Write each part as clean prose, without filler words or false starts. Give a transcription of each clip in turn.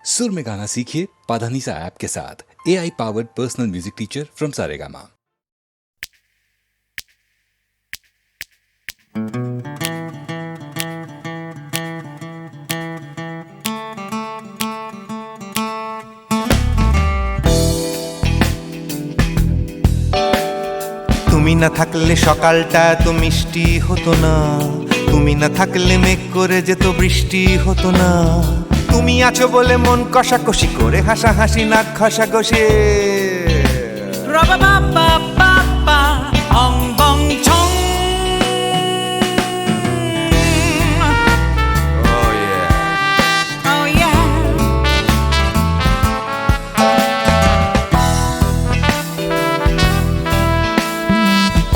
सुर में गाना सीखिए पाधानीसा ऐप के साथ। AI powered personal music teacher from Saregama. তুমি না থাকলে সকালটা এত মিষ্টি হতো না, তুমি না থাকলে মেঘ করে যেত বৃষ্টি হতো না। তুমি আছো বলে মন কষাকষি করে হাসাহাসি নাক ঘষাঘষি।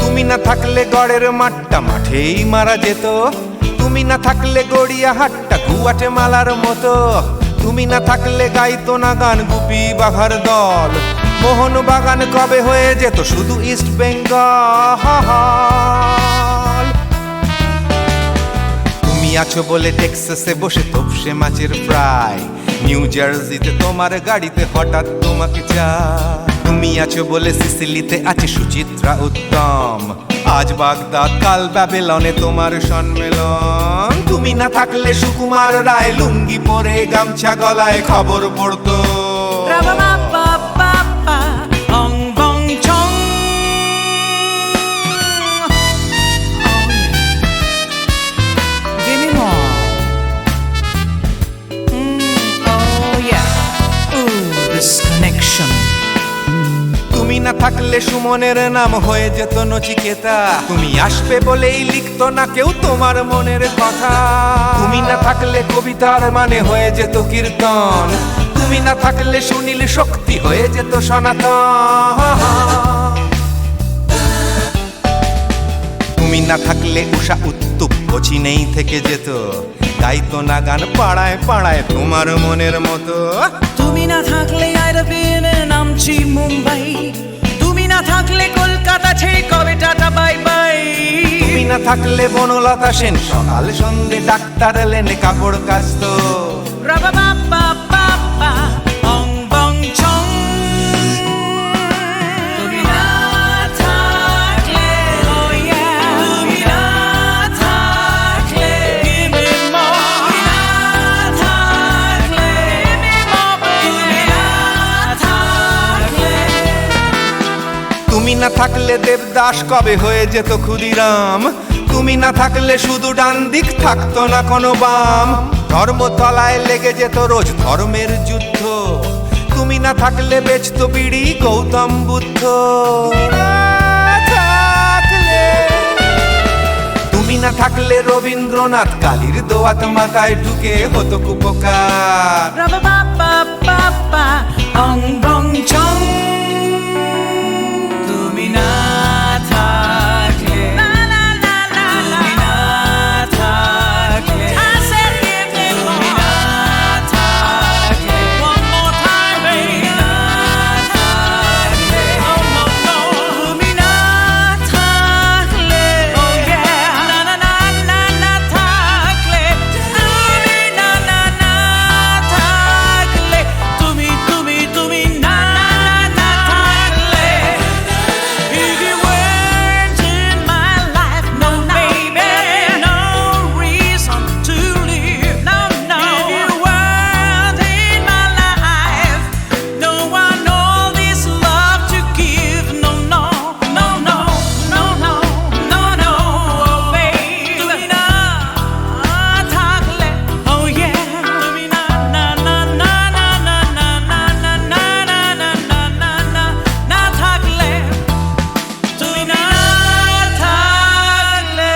তুমি না থাকলে গড়ের মাঠটা মাঠেই মারা যেত, তুমি না থাকলে গড়িয়া হাটটা গুয়াটে মালার মতো। তুমি না থাকলে গাইতো না গান গুপি বাঘার দল, মোহন বাগান কবে হয়ে যেত শুধু ইস্ট বেঙ্গল। তুমি আছো বলে টেক্সাসে বসে তোপসে মাছের ফ্রাই, নিউ জার্সিতে তোমার গাড়িতে হঠাৎ তোমাকে চাই। তুমি আছো বলে সিসিলিতে আছে সুচিত্রা উত্তম, আজ বাগদাদ কাল ব্যাবিলনে তোমার সম্মেলন। তুমি না থাকলে সুকুমার রায় লুঙ্গি পরে গামছা গলায় খবর পড়তো। তুমি না থাকলে সুমনের নাম হয়ে যেত নচিকেতা, তুমি আসবে বলেই লিখতো না কেউ তোমার মনের কথা। তুমি না থাকলে কবিতার মানে হয়ে যেত কীর্তন, তুমি না থাকলে সুনীল শক্তি হয়ে যেত সনাতন। তুমি না থাকলে উষা উত্তুপ কোচিনেই থেকে যেত, গাইতো না গান পাড়ায় পাড়ায় তোমার মনের মতো। তুমি না থাকলে আইরবিনে নামছি মুম্বাই, তুমি না থাকলে কলকাতা ছেড়ে কবে টাটা বাই বাই। তুমি না থাকলে বনলতা সেন সকাল সন্ধে ডাক্তার লেনে কাপড় কাচতো। তুমি না থাকলে, oh yeah, তুমি না থাকলে, give me more. তুমি না থাকলে, give me more. তুমি না থাকলে, তুমি না থাকলে দেবদাস কবে হয়ে যেত ক্ষুদিরাম। তুমি না থাকলে শুধু ডান দিক থাকতো না কোনো বাম, ধর্মতলায় লেগে যেত রোজ ধর্মের যুদ্ধ। তুমি না থাকলে বেচতো বিড়ি গৌতম বুদ্ধ। তুমি না থাকলে রবীন্দ্রনাথ কালীর দোয়াত মাথায় ঢুকে হতো কুপকার। অং বং চং। তুমি না থাকলে, তুমি না থাকলে, তুমি না থাকলে, one more time baby, তুমি না থাকলে, oh no no, তুমি না থাকলে, oh yeah, না না না না না থাকলে, তুমি না না না থাকলে, তুমি তুমি তুমি না না না থাকলে, if you weren't in my life, no baby, no reason to live, no no, if you weren't in my life, no one all this love to give, no no no no no no no no, oh baby, তুমি না থাকলে, oh yeah, তুমি না না না না না না না না না না না না না না না না থাকলে, তুমি না থাকলে।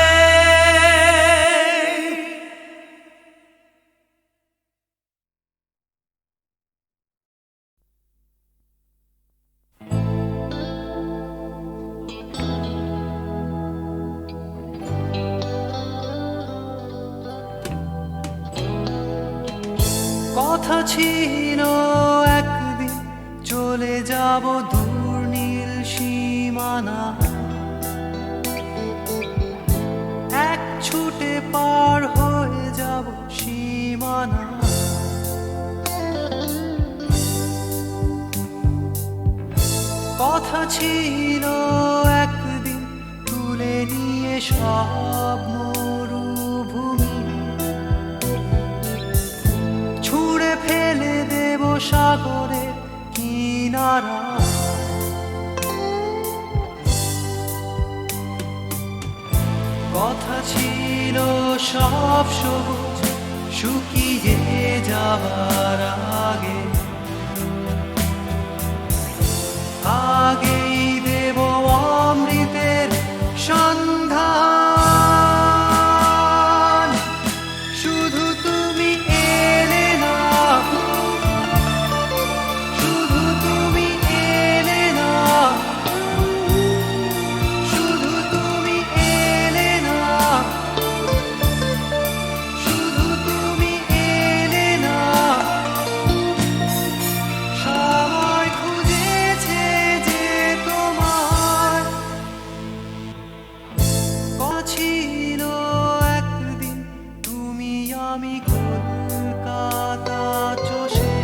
কথা ছিল একদিন চলে যাব দূর নীল সীমানা, এক ছুটে পার হয়ে যাব সীমানা। কথা ছিল একদিন তুলে নিয়ে সব মরুভূমি ছুঁড়ে ফেলে দেব সাগরের কিনারা কথা ছিল সব সবুজ শুকিয়ে যাবার আগে আগেই দেব অমৃতের সন্ধান শুধু তুমি এলে না শুধু তুমি এলে না শুধু তুমি এলে না শুধু তুমি এলে না সময় খুঁজেছে যে তোমার কথা ছিল একদিন তুমি আমি কলকাতা চষে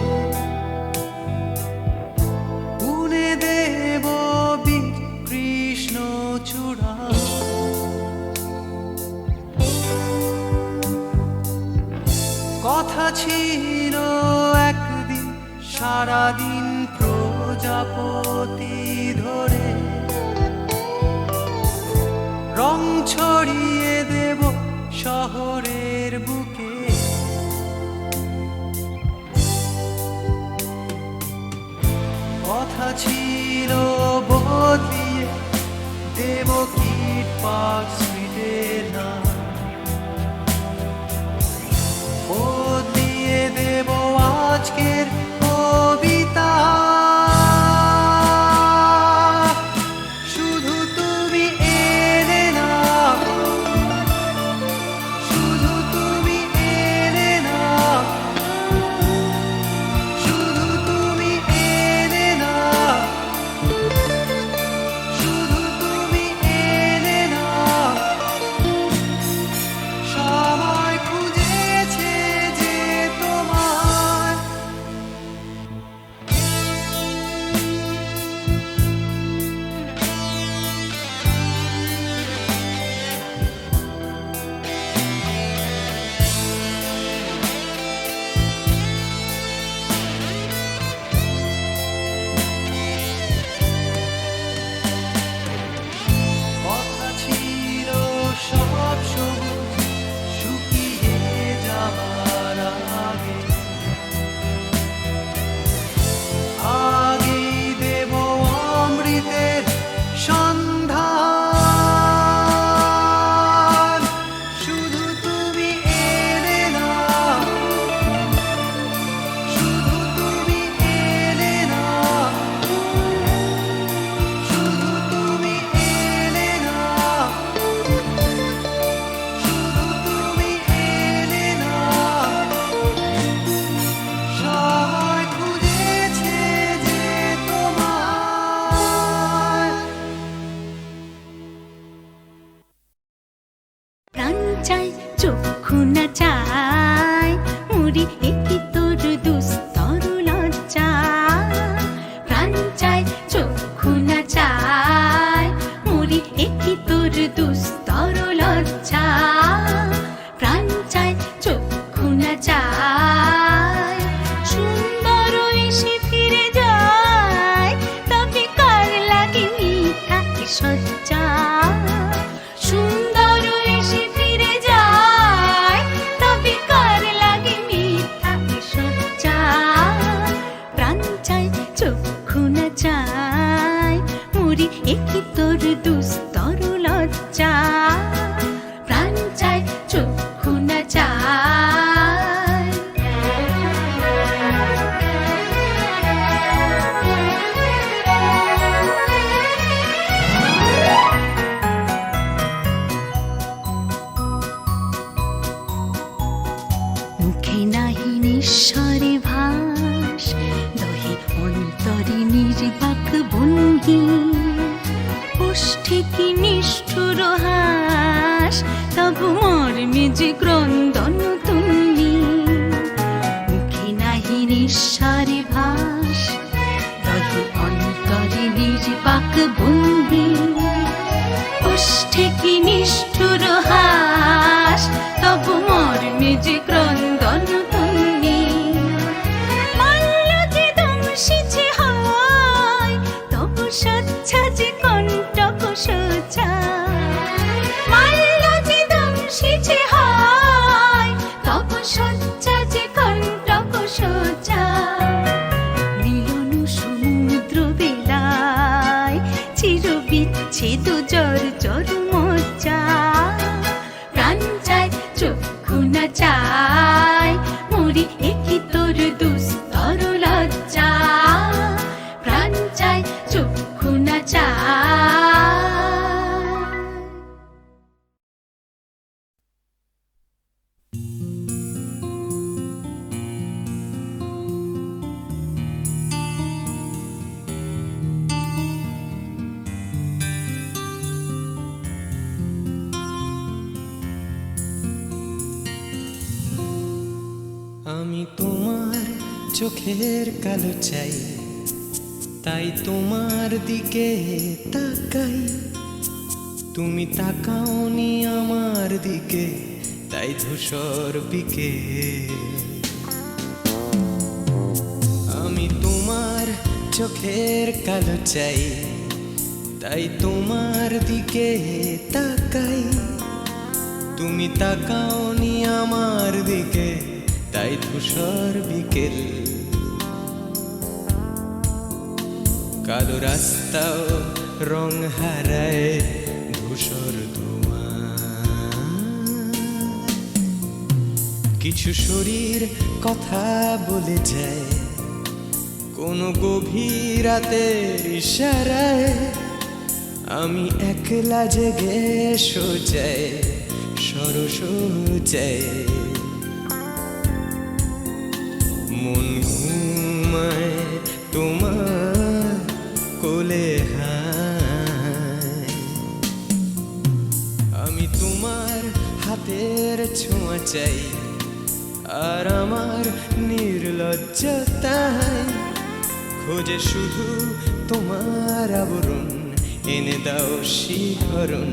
বুনে দেব বীজ কৃষ্ণ চূড়া কথা ছিল একদিন সারাদিন প্রজাপতি ধরে রং ছড়িয়ে দেব শহরের বুকে কথা ছিল বদলিয়ে দেব কীট পার্ক স্ট্রিটের নাম বদলিয়ে দেব আজকের কবিতা শুধু তুমি এলে না শুধু তুমি এলে না শুধু তুমি এলে না শুধু তুমি এলে না সময় খুঁজেছে যে তোমার কথা ছিল সব সবুজ শুকিয়ে যাবার আগে আগেই দেব অমৃতের সন্ধান শুধু তুমি এলে না শুধু তুমি এলে না শুধু তুমি এলে না শুধু তুমি এলে না সময় খুঁজেছে যে তোমার প্রাণ চাই চক্ষু না চাই মুড়ি একই তোর দুস্তর লজ্জা প্রাণ চাই চক্ষু না চাই মুড়ি একই তোর দুস্তর লজ্জা প্রাণ চাই চক্ষু না চাই সুন্দর এসে ফিরে যায় তবে কার লাগে মিথ্যা সজ্জা সুন্দর এসে ফিরে যায় তবে কার লাগে মিথ্যা সজ্জা প্রাণ চাই চক্ষু না চাই মুড়ি একই তোর দুস্তর লজ্জা প্রাণ চাই চক্ষু না চাই মুখে নাহি নিঃস্বরে ভাস দহে অন্তরে নির্বাক বন্দি ওষ্ঠে কি নিষ্ঠুর হাস তবু মর্মে যে ক্রন্দন তুমি মুখে নাহি নিঃস্বরে ভাস দহে অন্তরে নির্বাক বন্দি ওষ্ঠে কি নিষ্ঠুর হাস তবু মর্মে যে ক্রন্দন তন্নি মাল্য যে দংশিছে হয় তবু সচ্ছা যে কণ্টক সোচা মাল্য যে দংশিছে হয় তবু সচ্ছা যে কণ্টক সোচা মিলন সমুদ্র বেলায় চির বিচ্ছেদ জর জর মোচা প্রাণ চায় চক্ষু না চায় মরি একই তোর দুস্তর লজ্জা প্রাণ চায় চক্ষু না চায় আমি তোমার চোখের কালো চাই তাই তোমার দিকে তাকাই তুমি তাকাওনি আমার দিকে তাই ধূসর বিকে আমি তোমার চোখের কালো চাই তাই তোমার দিকে তাকাই তুমি তাকাওনি আমার দিকে তাই ধূসর বিকেল কালো রাস্তাও রং হারায় ধূসর ধোঁয়া কিছু শরীর কথা বলে যায় কোনো গভীর রাতের ইশারায় আমি একলা জেগে সোজায় সরস যায় মন ঘুমায় তোমার কোলে হায় আমি তোমার হাতের ছোঁয়া চাই আর আমার নির্লজ্জতায় খোঁজে শুধু তোমার আবরণ এনে দাও শিহরণ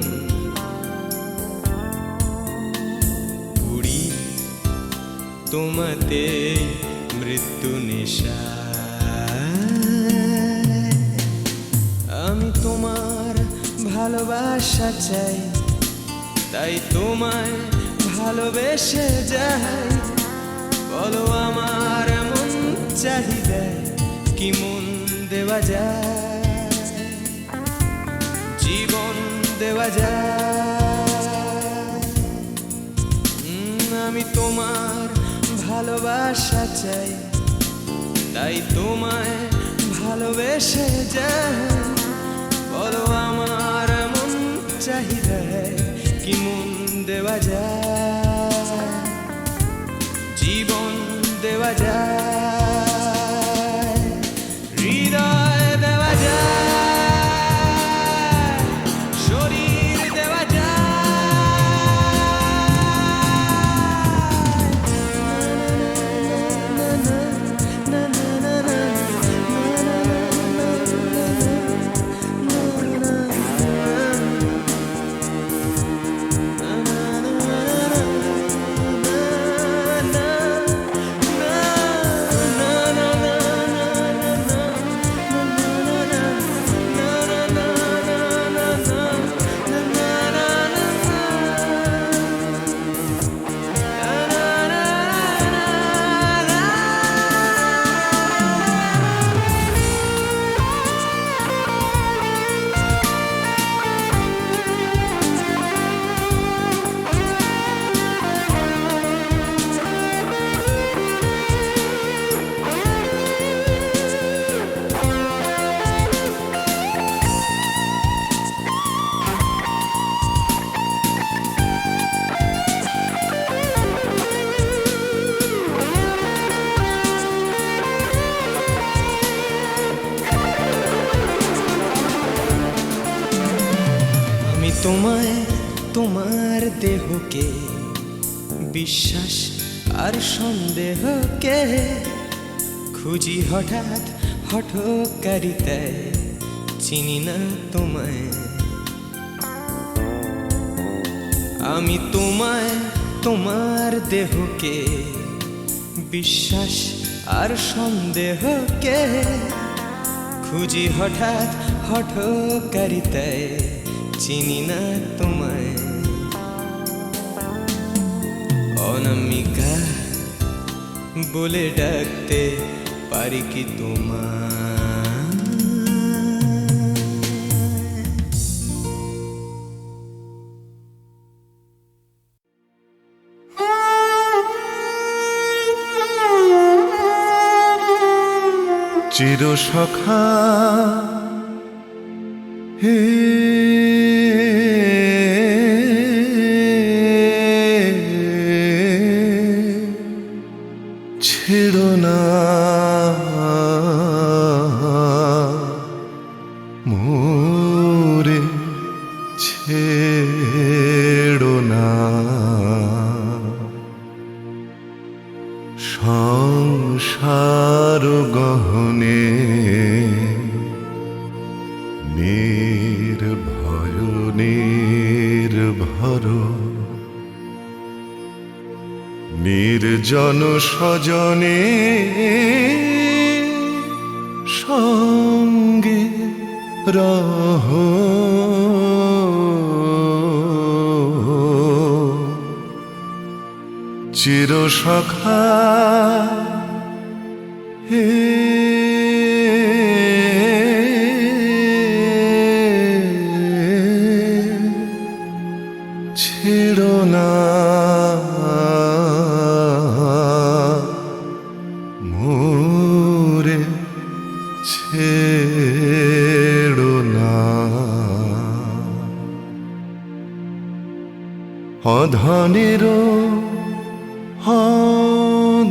পুরি তোমাতে মৃত্যু নেশা আমি তোমার ভালোবাসা চাই তাই তোমায় ভালোবেসে যাই বলো আমার এমন চাহিদা কি মন দেওয়া যায় জীবন দেওয়া যায় আমি তোমার ভালোবাসা চাই তাই তোমায় ভালোবেসে যাই বলো আমার এমন চাহিদা কি মন দেওয়া যায় জীবন দেওয়া যায় হৃদয় দেওয়া যায় শরীর দেওয়া তোমায় তোমার দেহকে বিশ্বাস আর সন্দেহকে খুঁজি হঠাৎ হঠকারিতায় চিনি না তোমায় আমি তোমায় তোমার দেহকে বিশ্বাস আর সন্দেহকে খুঁজি হঠাৎ হঠকারিতায় চিনি না তোমায় অনামিকা বলে ডাকতে পারি কি তোমায় চির সখা হে ছেড়ো না মোরে ছেড়ো না সংসার গহনে নির্ভয় নির্ভর নির্জন স্বজনে সঙ্গে রহ চির সখা হে ছেড়ো না মোরে ছেড়ো না অধনেরও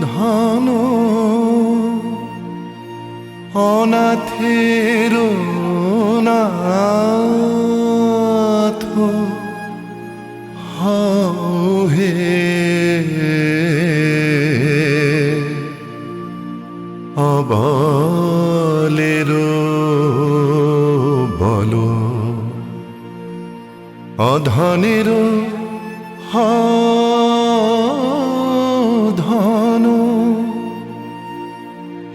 ধন অনাথের নাথ হে অবলের বল অধনের ধন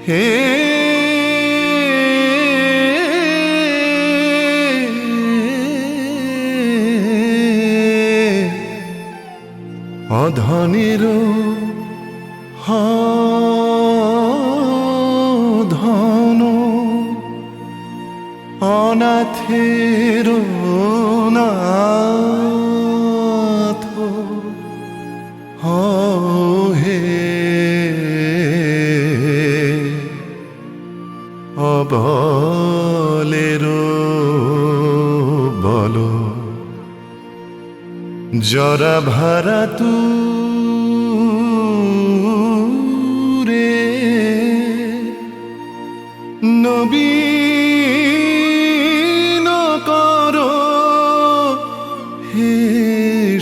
হে অধনের ধন অনাথের নাথ হে অবলের বল জরা ভারা তু রে নবীন কর হে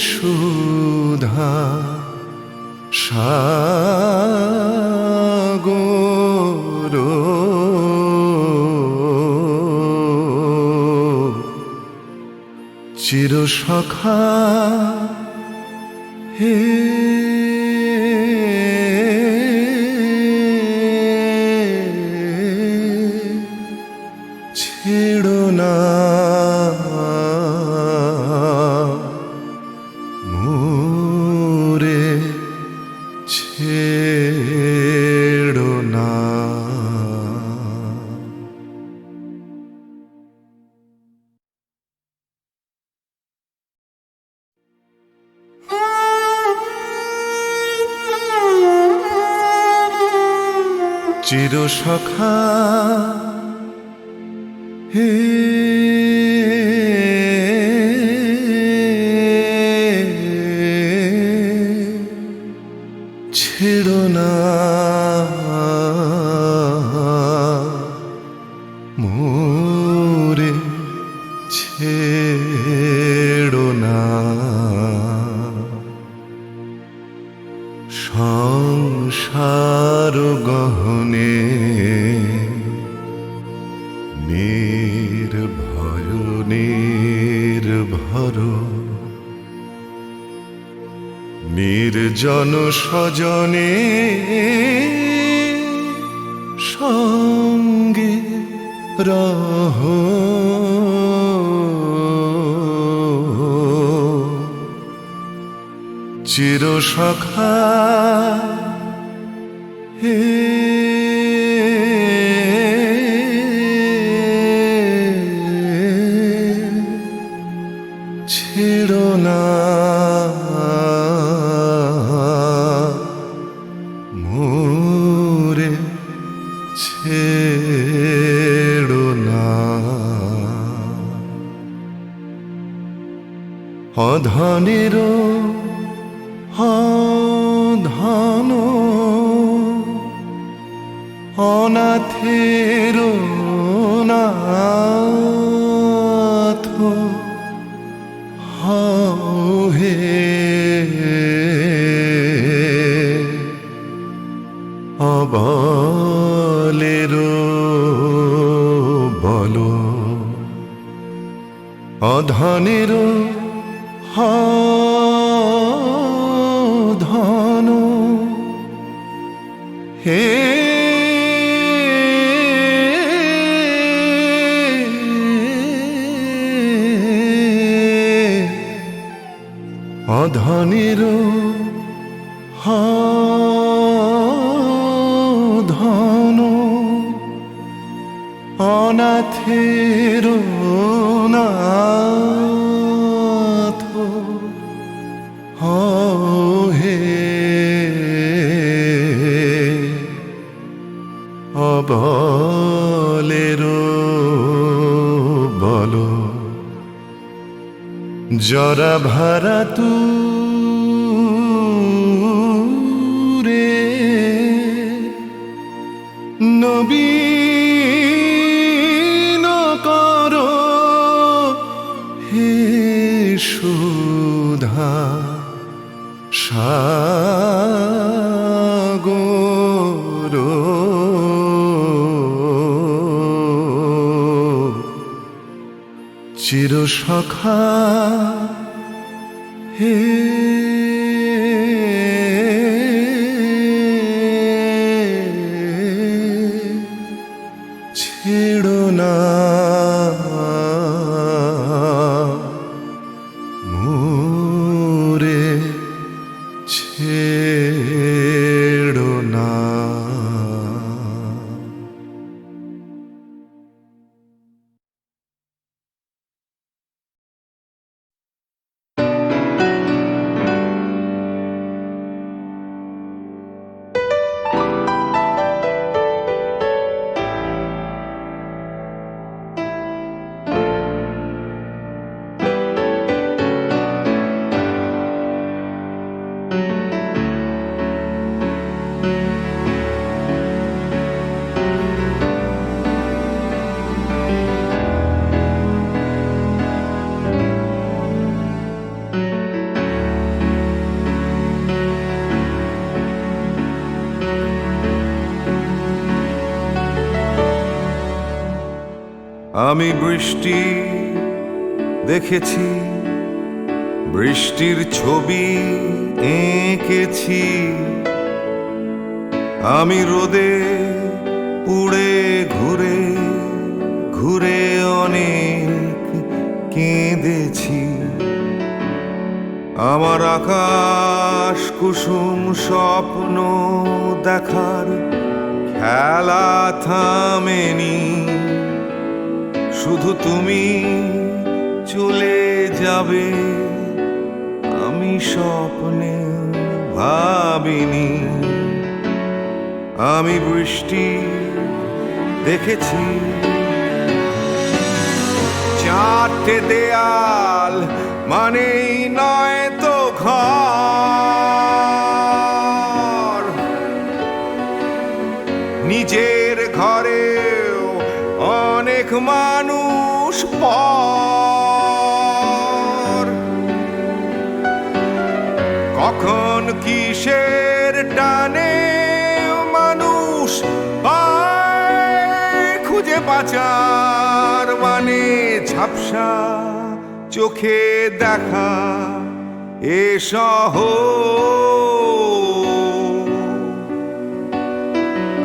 সুধা সাগর চির সখা হে ছেড়ো না মোরে ছেড়ো না চির সখা হে ছেড়ো না মোরে ছেড়ো না সংসার গহনে নির নির্জন সজনে সঙ্গে রহ চির সখা হে ছেড়ো না মোরে ছেড়ো না অধনেরও ধন অনাথের নাথ হে অবলের বল অধনের ধন হে অধনের ধন অনাথের নাথ হে অবলের বল জরা ভারা তু রে নবীন কর হে সুধা সাগর চির সখা হে ছেড়ো না মোরে ছেড়ো না আমি বৃষ্টি দেখেছি, বৃষ্টির ছবি এঁকেছি। আমি রোদে পুড়ে ঘুরে ঘুরে অনেক কেঁদেছি। আমার আকাশ কুসুম স্বপ্ন দেখার খেলা থামেনি। শুধু তুমি চলে যাবে আমি স্বপ্নে ভাবিনি। আমি বৃষ্টি দেখেছি, চারটে দেয়াল মানেই নয় তো ঘর। নিজের ঘরেও অনেক মানুষ পর। কখন কিসের টানে মানুষ পায় খুঁজে বাঁচার মানে ঝাপসা চোখে দেখা এ শহর।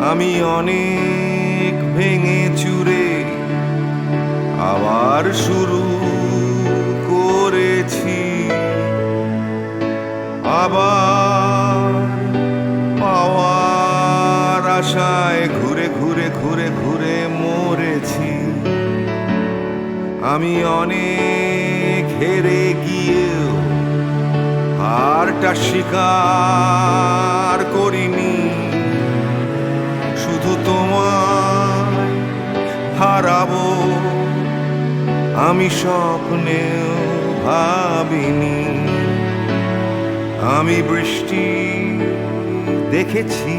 আমি অনেক ভেঙে চুরে আবার শুরু করেছি, আবার পাওয়ার আশায় ঘুরে ঘুরে ঘুরে ঘুরে মরেছি। আমি অনেক হেরে গিয়েও হারটা স্বীকার করিনি, শুধু তোমায় হারাবো আমি স্বপ্নেও ভাবিনি। আমি বৃষ্টি দেখেছি,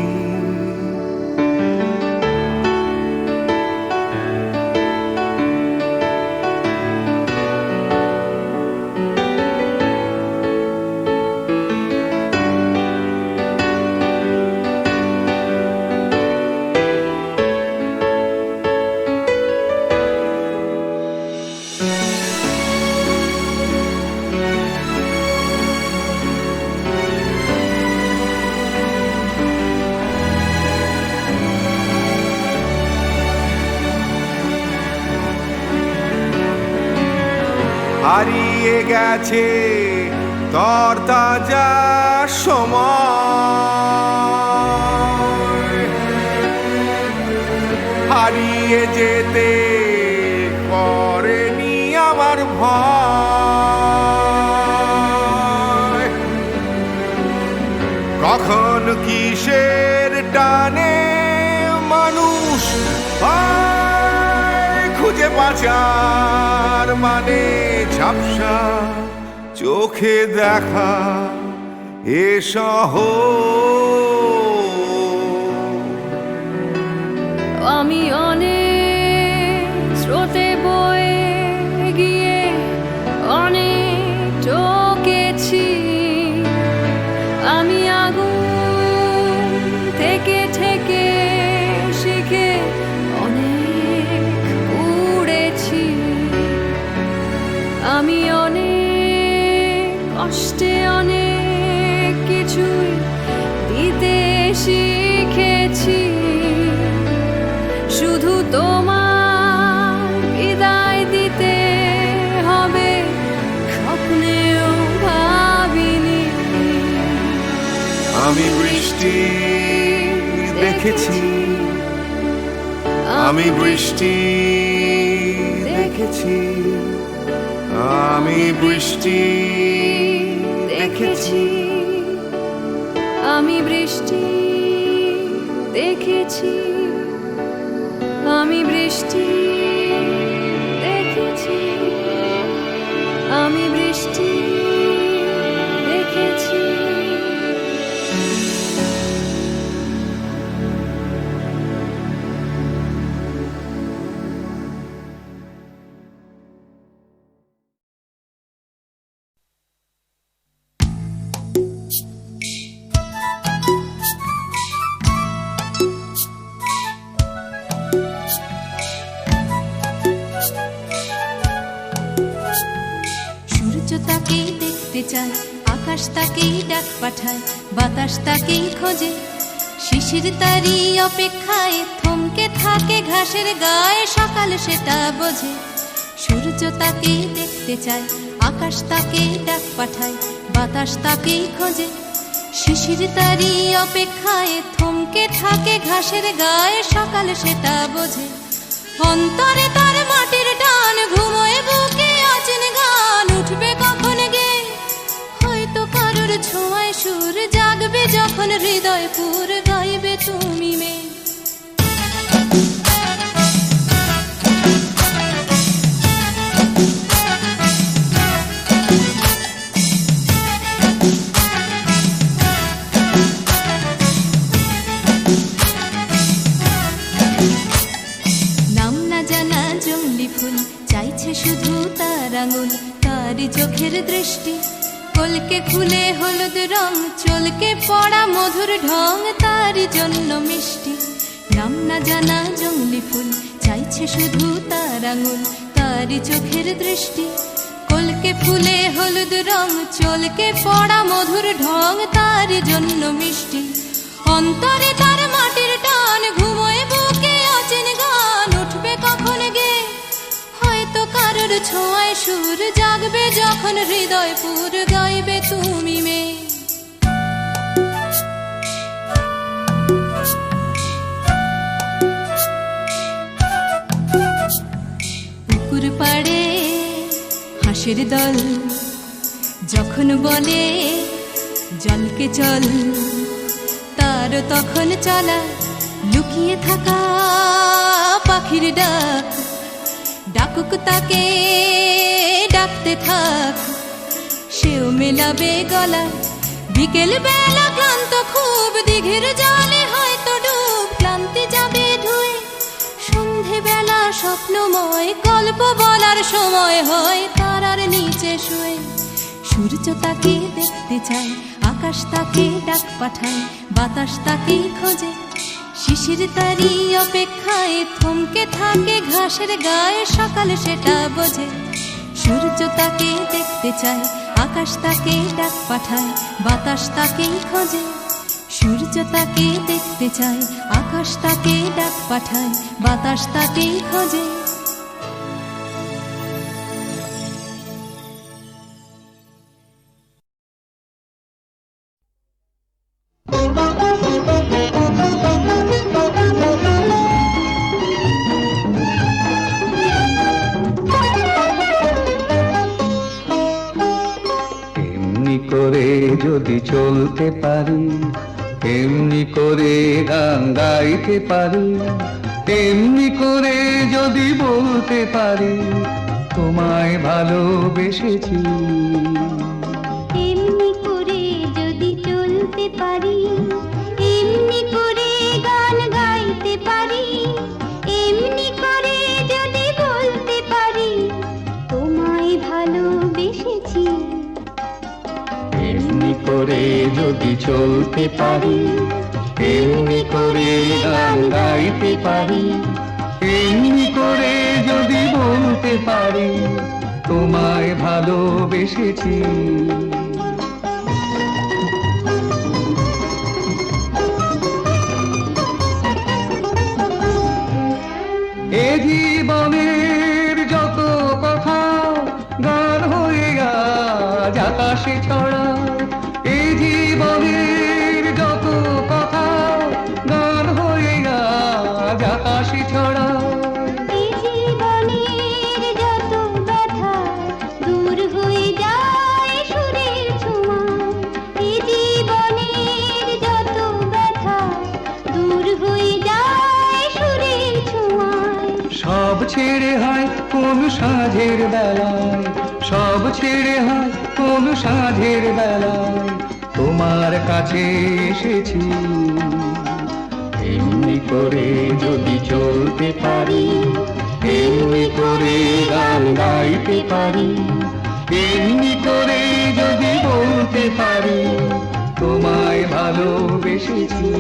হারিয়ে গেছে তরতাজা সময়, হারিয়ে যেতে করেনি আমার ভয়। কখন কিসের টানে মানুষ পায় খুঁজে বাঁচার মানে, ঝাপসা চোখে দেখা এ শহর। আমি অনেক স্রোতে বয়ে গিয়ে অনেক টকেছি, আমি আগুন থেকে থেকে শিখে অনেক উড়েছি। আমি অনেক কষ্টে অনেক কিছুই দিতে শিখেছি, শুধু তোমার বিদায় দিতে হবে স্বপ্নেও ভাবিনি। আমি বৃষ্টি দেখেছি, আমি বৃষ্টি দেখেছি, আমি বৃষ্টি দেখেছি, আমি বৃষ্টি দেখেছি, আমি বৃষ্টি দেখেছি, আমি বৃষ্টি দেখেছি। সূর্য তাকেই দেখতে চায়, আকাশ তাকেই ডাক পাঠায়, বাতাস তাকেই খোঁজে, শিশির তারই অপেক্ষায় থমকে থাকে ঘাসের গায়ে, সকাল সেটা বোঝে। সূর্য তাকেই দেখতে চায়, আকাশ তাকেই ডাক পাঠায়, বাতাস তাকেই খোঁজে, শিশির তারই অপেক্ষায় থমকে থাকে ঘাসের গায়ে, সকাল সেটা বোঝে। অন্তরে তার মাটির টান, ঘুমোয় বুকে অচেন গান, উঠবে কখন গে হয়তো কারোর ছোঁয়ায় সুর, জাগবে যখন হৃদয় পুর, গাইবে তুমি মেয়ে। নাম না জানা জংলি ফুল চাইছে শুধু তার আঙুল, তারই চোখের দৃষ্টি কলকে ফুলে হলুদ রং, চলকে পড়া মধুর ঢং, তারই জন্য মিষ্টি। নাম না জানা জংলি ফুল চাইছে শুধু তার আঙুল, তারই চোখের দৃষ্টি কলকে ফুলে হলুদ রং, চলকে পড়া মধুর ঢং, তার জন্য মিষ্টি অন্তরে তার মাটির টান, ঘুমোয় বুকে অচেন গান, উঠবে কখন গে হয়তো কারোর ছোঁয়ায় সুর, জাগবে যখন হৃদয় পুর, গাইবে তুমি মেয়ে। পুকুর পাড়ে হাঁসের দল যখন বলে জলকে চল, তার তখন চলা লুকিয়ে থাকা পাখির ডাক, ডাকুক তাকে ডাকতে থাক, সেও মেলাবে গলা। বিকেল বেলা ক্লান্ত খুব, দিঘির জলে হয়তো ডুব, ক্লান্তি যাবে ধুয়ে সন্ধে বেলা স্বপ্নময়, গল্প বলার সময় হয় তারার নিচে শুয়ে। সূর্য তাকে দেখতে চায়, আকাশ তাকে ডাক পাঠায়, বাতাস তাকে খোঁজে, শিশির তারি অপেক্ষায় থমকে থাকে ঘাসের গায়ে, সকাল সেটা বোঝে। সূর্য তাকে দেখতে চায়, আকাশ তাকে ডাক পাঠায়, বাতাস তাকে খোঁজে। সূর্য তাকে দেখতে চায়, আকাশ তাকে ডাক পাঠায়, বাতাস তাকে খোঁজে। এমনি করে যদি চলতে পারি, এমনি করে গান গাইতে পারি, এমনি করে যদি বলতে পারি তোমায় ভালোবেসেছি। এমনি করে যদি চলতে পারি, এমনি করে গান গাইতে পারি, এমনি করে যদি বলতে পারি তোমায় ভালোবেসেছি। এমনি করে যদি চলতে পারি, এমনি করে গান গাইতে পারি, এমনি করে যদি বলতে পারি তোমায় ভালোবেসেছি। এ জীবনের যত কথা গান হয়ে আজ আকাশে ছড়া, এ জীবনের যত কথা গান হয়ে আজ আকাশে ছড়া। এই জীবনের যত ব্যথা দূর হয়ে যায় সুরের ছোঁয়ায়, এই জীবনের যত ব্যথা দূর হয়ে যায় সুরের ছোঁয়ায়। সব ছেড়ে হয় কোন সাঁঝের বেলায়, সব ছেড়ে হয় কোন সাঁঝের বেলায় তোমার কাছে এসেছি। এমনি করে যদি চলতে পারি, এমনি করে গান গাইতে পারি, এমনি করে যদি বলতে পারি তোমায় ভালোবেসেছি।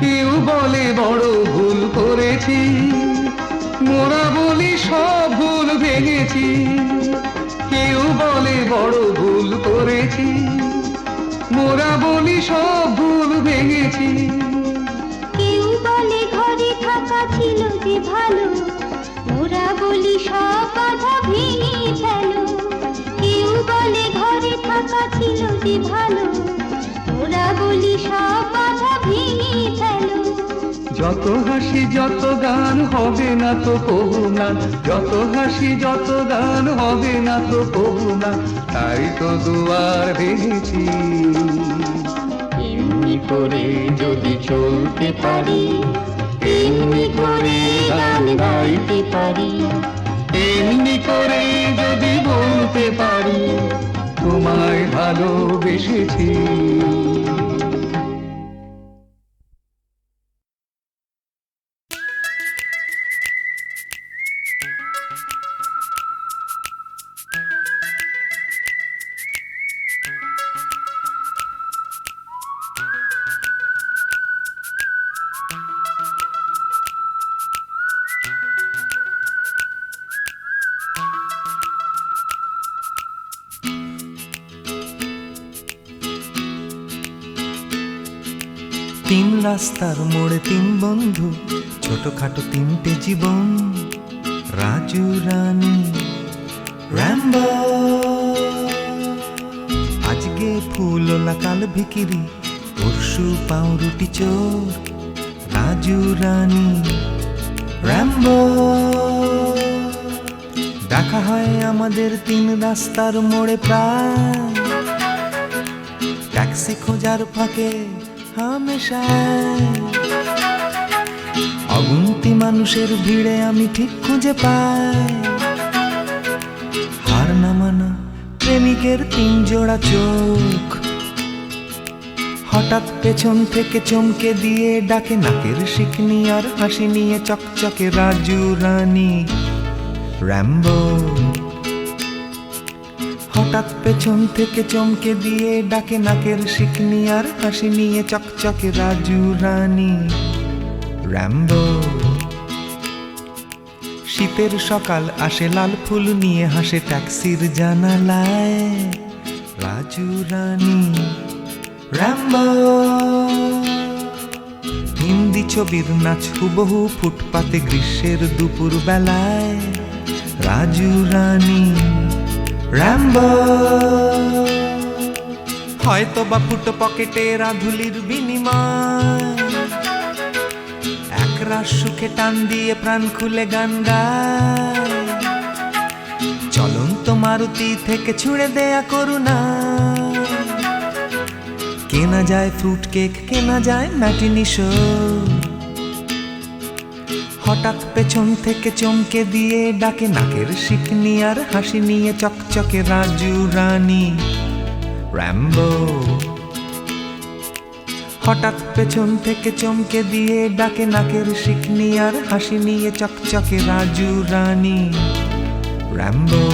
কেউ বলে বড় ভুল করেছি, মোরা বলি সব ভুল ভেঙেছি। কেউ বলে বড় ভুল করেছি, মোরা বলি সব ভুল ভেঙেছি। কেউ বলে ঘরে থাকা ছিল যে ভালো, ওরা বলি সব বাধা ভেঙে ফেলো। কেউ বলে ঘরে থাকা ছিল যে ভালো, ওরা বলি সব বাধা ভেঙে ফেলো। যত হাসি যত গান হবে না তো কবু না, যত হাসি যত গান হবে না তো কবু না, তাই তো দুয়ার ভেঙেছি। এমনি করে যদি চলতে পারি, এমনি করে গান গাইতে পারি, এমনি করে যদি বলতে পারি তোমায় ভালোবেসেছি। তিন রাস্তার মোড়ে তিন বন্ধু, ছোটখাটো তিনটে জীবন, রাজু রানী র্যাম্বো। আজকে ফুলওলা কাল ভিকিরি, পরশু পাউরুটি চোর, রাজু রানী র্যাম্বো। দেখা হয় আমাদের তিন রাস্তার মোড়ে প্রায়, ট্যাক্সি খোঁজার ফাঁকে হামেশায়। অগুন্তি মানুষের ভিড়ে আমি ঠিক খুঁজে পাই হার না মানা প্রেমিকের তিন জোড়া চোখ। হঠাৎ পেছন থেকে চমকে দিয়ে ডাকে নাকের শিকনি আর হাসি নিয়ে চকচকে রাজু রানী র্যাম্বো। হঠাৎ পেছন থেকে চমকে দিয়ে ডাকে নাকের শিকনি আর হাসি নিয়ে চকচকে রাজু রানী র্যাম্বো। শীতের সকাল আসে লাল ফুল নিয়ে, হাসে ট্যাক্সির জানালায়, রাজু রানী র্যাম্বো। হিন্দি ছবির নাচ হুবহু ফুটপাতে গ্রীষ্মের দুপুর বেলায়, রাজু রানী র্যাম্বো। হয়তো বা ফুটো পকেটে রাধুলির বিনিময়, একরাশ সুখে টান দিয়ে প্রাণ খুলে গান গায়। চলন্ত মারুতি থেকে ছুঁড়ে দেয়া করুণা, কেনা যায় ফ্রুট কেক, কেনা যায় ম্যাটিনি শো। হঠাৎ পেছন থেকে চমকে দিয়ে ডাকে নাকের শিকনি আর হাসি নিয়ে চকচকে রাজু রানী র্যাম্বো। হঠাৎ পেছন থেকে চমকে দিয়ে ডাকে নাকের শিকনি আর হাসি নিয়ে চকচকে রাজু রানী র্যাম্বো।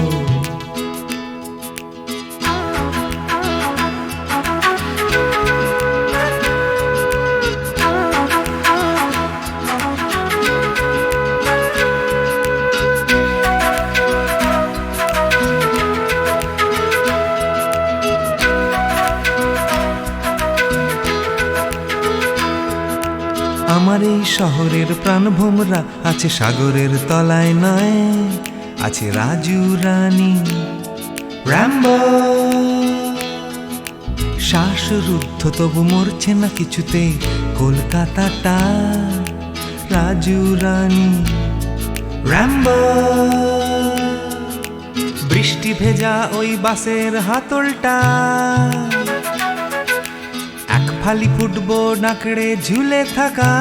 আমার এই শহরের প্রাণভোমরা আছে সাগরের তলায় নয়, আছে রাজু রানী র্যাম্বো। শ্বাসরুদ্ধ তবু মরছে না কিছুতেই কলকাতাটা, রাজু রানী র্যাম্বো। বৃষ্টি ভেজা ওই বাসের হাতলটা, খালি ফুটবো নাকড়ে ঝুলে থাকা।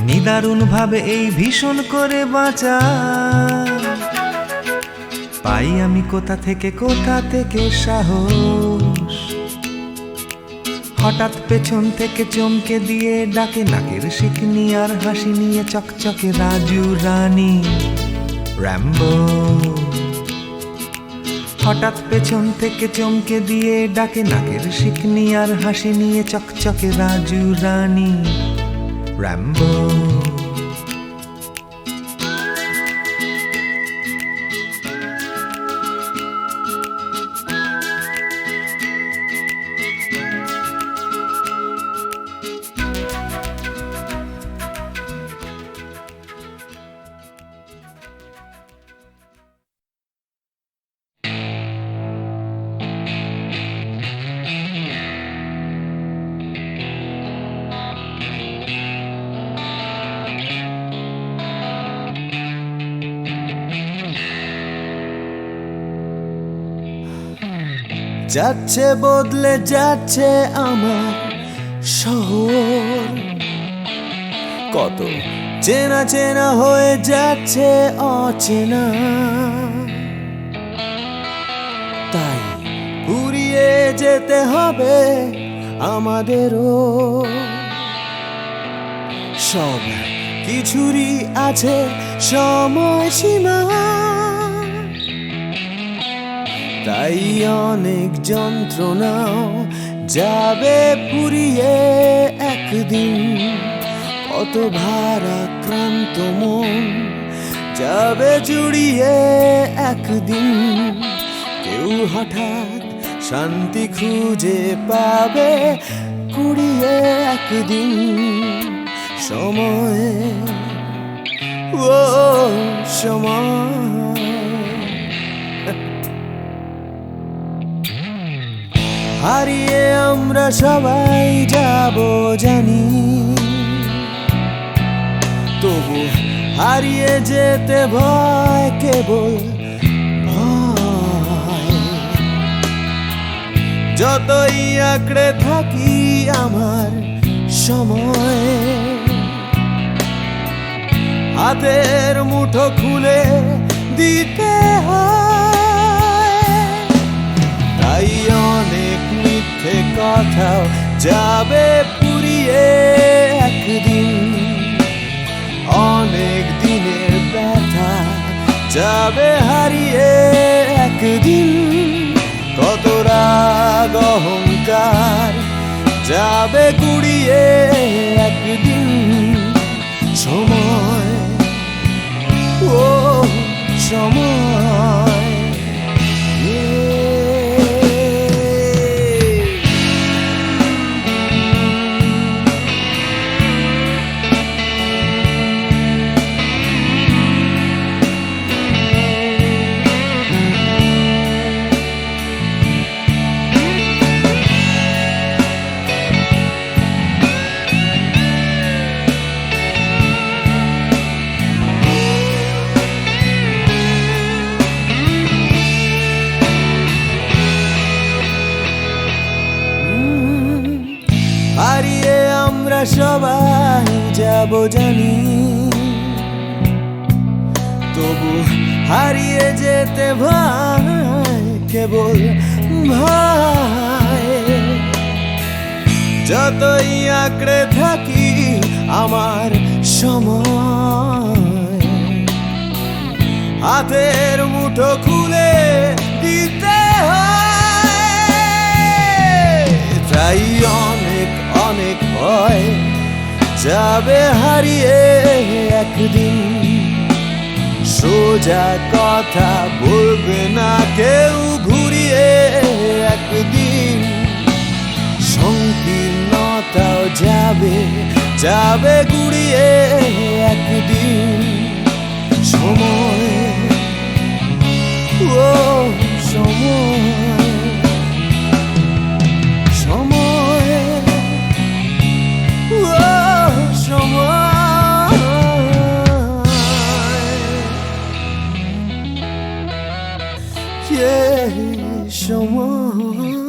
নিদারুণ ভাবে এই ভীষণ করে বাঁচা, পাই আমি কোথা থেকে সাহস। হঠাৎ পেছন থেকে চমকে দিয়ে ডাকে নাকের শিকনি আর হাসি নিয়ে চকচকে রাজু রানী র্যাম্বো। হঠাৎ পেছন থেকে চমকে দিয়ে ডাকে নাকের শিকনি আর হাসি নিয়ে চকচকে রাজু রানী র্যাম্বো। যাচ্ছে বদলে যাচ্ছে আমার শহর, কত চেনা চেনা হয়ে যাচ্ছে অচেনা। তাই ঘুরিয়ে যেতে হবে আমাদেরও, সব কিছুরই আছে সময়সীমা। তাই অনেক যন্ত্রণাও যাবে ফুরিয়ে একদিন, কত ভারাক্রান্ত মন যাবে জুড়িয়ে একদিন। কেউ হঠাৎ শান্তি খুঁজে পাবে কুড়িয়ে একদিন সময়, ও সময়। হারিয়ে আমরা সবাই যাব জানি, তবু হারিয়ে যেতে ভয়, কেবল ভয়। যতই আঁকড়ে থাকি আমার সময়, হাতের মুঠো খুলে দিতে হয়। তাই অনেক মিথ্যে কথাও যাবে পুড়িয়ে একদিন, অনেক দিনের ব্যথা যাবে হারিয়ে একদিন। কত রাগ অহংকার যাবে কুড়িয়ে একদিন সময়, ও সময়। হারিয়ে আমরা সবাই যাব জানি, তবু হারিয়ে যেতে ভয়, কেবল ভয়। যতই আঁকড়ে থাকি আমার সময়, হাতের মুঠো খুলে দিতে হয়। তাই অনেক অনেক ভয় যাবে হারিয়ে একদিন, সোজা কথা বলবে না কেউ ঘুরিয়ে একদিন। সংকীর্ণতাও যাবে যাবে ঘুরিয়ে একদিন সময়, ও সময়, সময়, ও সময়, সময়।